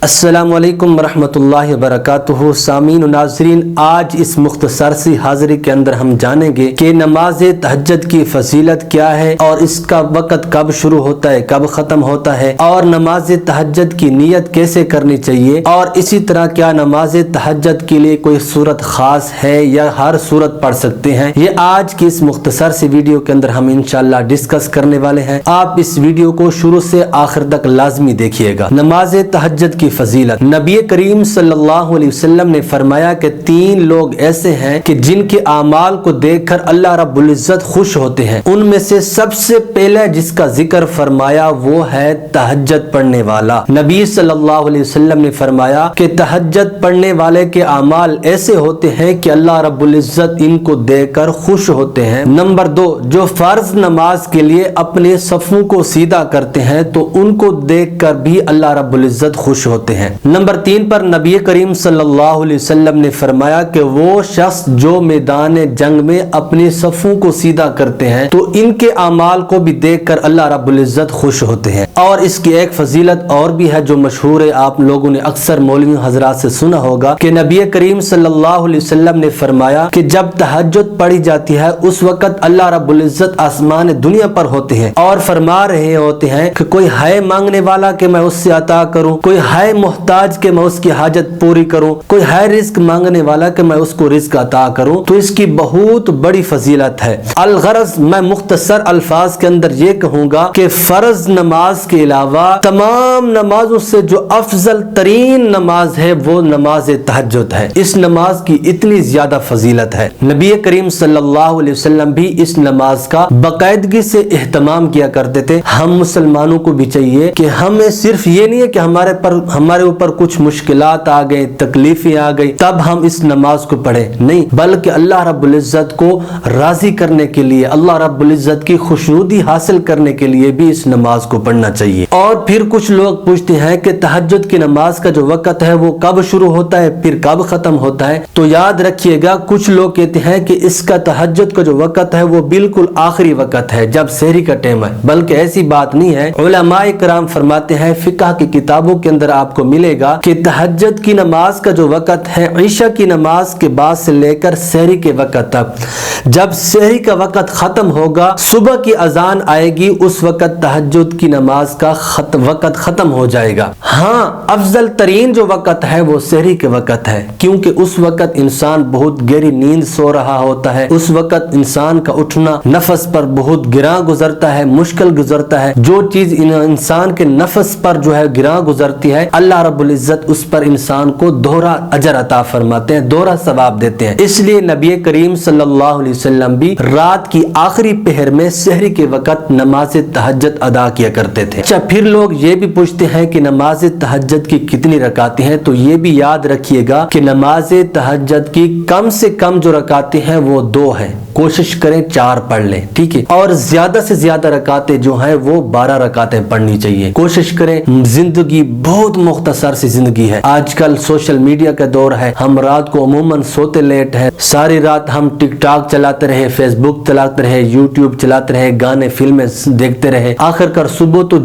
السلام علیکم ورحمۃ وبرکاتہ۔ سامعین و ناظرین، آج اس مختصر سی حاضری کے اندر ہم جانیں گے کہ نماز تہجد کی فضیلت کیا ہے اور اس کا وقت کب شروع ہوتا ہے، کب ختم ہوتا ہے، اور نماز تہجد کی نیت کیسے کرنی چاہیے، اور اسی طرح کیا نماز تہجد کے لیے کوئی صورت خاص ہے یا ہر صورت پڑھ سکتے ہیں، یہ آج کی اس مختصر سی ویڈیو کے اندر ہم انشاءاللہ ڈسکس کرنے والے ہیں۔ آپ اس ویڈیو کو شروع سے آخر تک لازمی دیکھیے گا۔ نماز تہجد کی فضیلت، نبی کریم صلی اللہ علیہ وسلم نے فرمایا کہ 3 لوگ ایسے ہیں کہ جن کے اعمال کو دیکھ کر اللہ رب العزت خوش ہوتے ہیں۔ ان میں سے سب سے پہلے جس کا ذکر فرمایا وہ ہے تہجد پڑھنے والا۔ نبی صلی اللہ علیہ وسلم نے فرمایا کہ تہجد پڑھنے والے کے اعمال ایسے ہوتے ہیں کہ اللہ رب العزت ان کو دیکھ کر خوش ہوتے ہیں۔ نمبر 2، جو فرض نماز کے لیے اپنے صفوں کو سیدھا کرتے ہیں تو ان کو دیکھ کر بھی اللہ رب العزت خوش ہوتے ہیں۔ نمبر 3 پر نبی کریم صلی اللہ علیہ وسلم نے فرمایا کہ وہ شخص جو میدان جنگ میں اپنے صفوں کو سیدھا کرتے ہیں تو ان کے اعمال کو بھی دیکھ کر اللہ رب العزت خوش ہوتے ہیں۔ اور اس کی ایک فضیلت اور بھی ہے جو مشہور ہے، آپ لوگوں نے اکثر مولوی حضرات سے سنا ہوگا کہ نبی کریم صلی اللہ علیہ وسلم نے فرمایا کہ جب تہجد پڑھی جاتی ہے اس وقت اللہ رب العزت آسمان دنیا پر ہوتے ہیں اور فرما رہے ہوتے ہیں کہ کوئی ہے مانگنے والا کہ میں اس سے عطا کروں، کوئی ہے محتاج کہ میں اس کی حاجت پوری کروں، کوئی ہے رزق مانگنے والا کہ میں اس کو رزق عطا کروں۔ تو اس کی بہت بڑی فضیلت ہے۔ الغرض میں مختصر الفاظ کے اندر یہ کہوں گا کہ فرض نماز کے علاوہ تمام نمازوں سے جو افضل ترین نماز ہے وہ نماز تہجد ہے۔ اس نماز کی اتنی زیادہ فضیلت ہے، نبی کریم صلی اللہ علیہ وسلم بھی اس نماز کا باقاعدگی سے اہتمام کیا کرتے تھے۔ ہم مسلمانوں کو بھی چاہیے کہ ہمیں صرف یہ نہیں ہے کہ ہمارے اوپر کچھ مشکلات آ گئے، تکلیفیں آ گئی تب ہم اس نماز کو پڑھیں، نہیں، بلکہ اللہ رب العزت کو راضی کرنے کے لیے، اللہ رب العزت کی خوشنودی حاصل کرنے کے لیے بھی اس نماز کو پڑھنا چاہیے۔ اور پھر کچھ لوگ پوچھتے ہیں کہ تہجد کی نماز کا جو وقت ہے وہ کب شروع ہوتا ہے پھر کب ختم ہوتا ہے، تو یاد رکھیے گا کچھ لوگ کہتے ہیں کہ اس کا تہجد کا جو وقت ہے وہ بالکل آخری وقت ہے جب سحری کا ٹائم ہے، بلکہ ایسی بات نہیں ہے۔ علماء کرام فرماتے ہیں، فقہ کی کتابوں کے اندر آپ کو ملے گا کہ تہجد کی نماز کا جو وقت ہے عشاء کی نماز کے بعد سے لے کر سحری کے وقت تک، جب سحری کا وقت ختم ہوگا صبح کی اذان آئے گی اس وقت تہجد کی نماز کا وقت ختم ہو جائے گا۔ ہاں، افضل ترین جو وقت ہے وہ سحری کے وقت ہے، کیونکہ اس وقت انسان بہت گہری نیند سو رہا ہوتا ہے، اس وقت انسان کا اٹھنا نفس پر بہت گراں گزرتا ہے، مشکل گزرتا ہے۔ جو چیز انسان کے نفس پر جو ہے گراں گزرتی ہے اللہ رب العزت اس پر انسان کو دوہرا اجر عطا فرماتے ہیں، دوہرا ثواب دیتے ہیں۔ اس لیے نبی کریم صلی اللہ علیہ وسلم بھی رات کی آخری پہر میں سحری کے وقت نماز تہجد ادا کیا کرتے تھے۔ اچھا، پھر لوگ یہ بھی پوچھتے ہیں کہ نماز تہجد کی کتنی رکعتیں ہیں، تو یہ بھی یاد رکھیے گا کہ نماز تہجد کی کم سے کم جو رکعتیں ہیں وہ 2 ہیں، کوشش کریں 4 پڑھ لیں، ٹھیک ہے، اور زیادہ سے زیادہ رکعتیں جو ہیں وہ 12 رکعتیں پڑھنی چاہیے۔ کوشش کریں، زندگی بہت مختصر سی زندگی ہے، آج کل سوشل میڈیا کا دور ہے، ہم رات کو عموماً سوتے لیٹ ہے، ساری رات ہم ٹک ٹاک چلاتے رہے، فیس بک چلاتے رہے، یوٹیوب چلاتے رہے، گانے فلمیں دیکھتے رہے، آخر کر صبح تو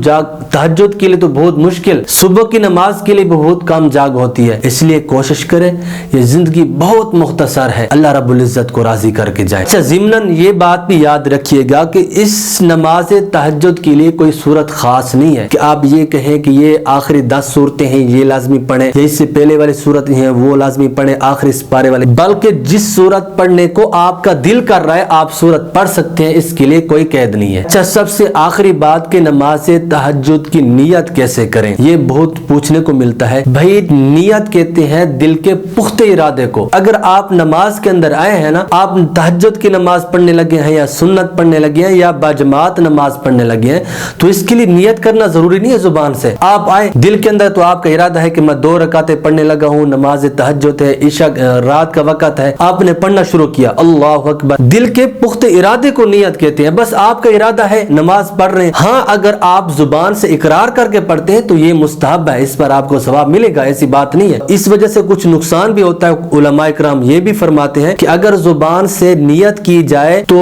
تہجد کے لیے تو بہت مشکل، صبح کی نماز کے لیے بہت کم جاگ ہوتی ہے۔ اس لیے کوشش کریں، یہ زندگی بہت مختصر ہے، اللہ رب العزت کو راضی کر کے جائیں۔ اچھا، ضمناً یہ بات بھی یاد رکھیے گا کہ اس نماز تہجد کے لیے کوئی صورت خاص نہیں ہے کہ آپ یہ کہیں کہ یہ آخری 10 صورتیں ہیں یہ لازمی پڑھیں، یا اس سے پہلے والی صورت ہیں وہ لازمی پڑھیں، آخری سپارے والے، بلکہ جس صورت پڑھنے کو آپ کا دل کر رہا ہے آپ صورت پڑھ سکتے ہیں، اس کے لیے کوئی قید نہیں ہے۔ اچھا، سب سے آخری بات کہ نماز تہجد کی نیت کیسے کریں، یہ بہت پوچھنے کو ملتا ہے۔ بھائی، نیت کہتے ہیں دل کے پختہ ارادے کو۔ اگر آپ نماز کے اندر آئے ہیں نا، آپ تہجد کی نماز پڑھنے لگے ہیں یا سنت پڑھنے لگے ہیں یا باجماعت نماز پڑھنے لگے ہیں، تو اس کے لیے نیت کرنا ضروری نہیں ہے زبان سے۔ آپ آئے دل کے اندر تو آپ کا ارادہ ہے کہ میں 2 رکعتیں پڑھنے لگا ہوں، نماز تہجد ہے، عشاء رات کا وقت ہے، آپ نے پڑھنا شروع کیا، اللہ اکبر، دل کے پختہ ارادے کو نیت کہتے ہیں، بس آپ کا ارادہ ہے نماز پڑھ رہے ہیں۔ ہاں، اگر آپ زبان سے اقرار کر کے پڑھتے ہیں تو یہ مستحب ہے، اس پر آپ کو ثواب ملے گا، ایسی بات نہیں ہے۔ اس وجہ سے کچھ نقصان بھی ہوتا ہے، علماء کرام یہ بھی فرماتے ہیں کہ اگر زبان سے نیت کی جائے تو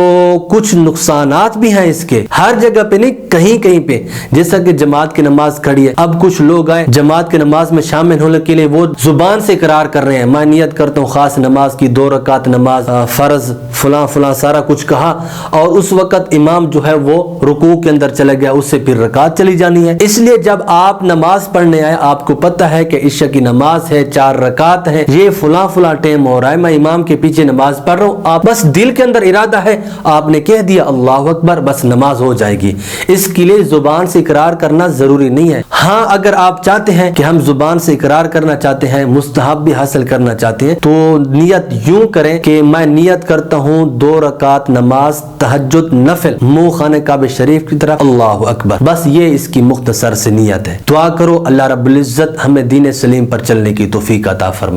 کچھ نقصانات بھی ہیں اس اس کے, ہر جگہ پہ نہیں, کہیں کہیں پہ. جیسا کہ جماعت کی نماز کھڑی ہے, اب کچھ لوگ آئے جماعت کی نماز میں شامل ہونے کے لیے, وہ زبان سے اقرار کر رہے ہیں میں نیت کرتا ہوں خاص نماز کی, 2 رکعت نماز, فرض فلاں فلاں سارا کچھ کہا, اور اس وقت امام جو ہے وہ رکوع کے اندر چلا گیا, اس سے پھر رکعت چلی جانی ہے. اس لیے جب آپ نماز پڑھنے آئے, آپ کو پتہ ہے کہ عشاء کی نماز ہے, 4 رکعت ہے, یہ فلاں فلاں ٹائم ہو رہا ہے, میں امام کے پیچھے نماز پڑھ رہا ہوں, آپ بس دل کے اندر ارادہ ہے, آپ نے کہہ دیا اللہ اکبر, بس نماز ہو جائے گی. اس کے لیے زبان سے اقرار کرنا ضروری نہیں ہے. ہاں اگر آپ چاہتے ہیں کہ ہم زبان سے اقرار کرنا چاہتے ہیں, مستحب بھی حاصل کرنا چاہتے ہیں, تو نیت یوں کریں کہ میں نیت کرتا ہوں 2 رکعت نماز تہجد نفل, منہ خانہ کعبہ شریف کی طرف, اللہ اکبر, بس یہ اس کی مختصر سے نیت ہے. دعا کرو اللہ رب العزت ہمیں دین سلیم پر چلنے کی توفیق عطا فرمائے.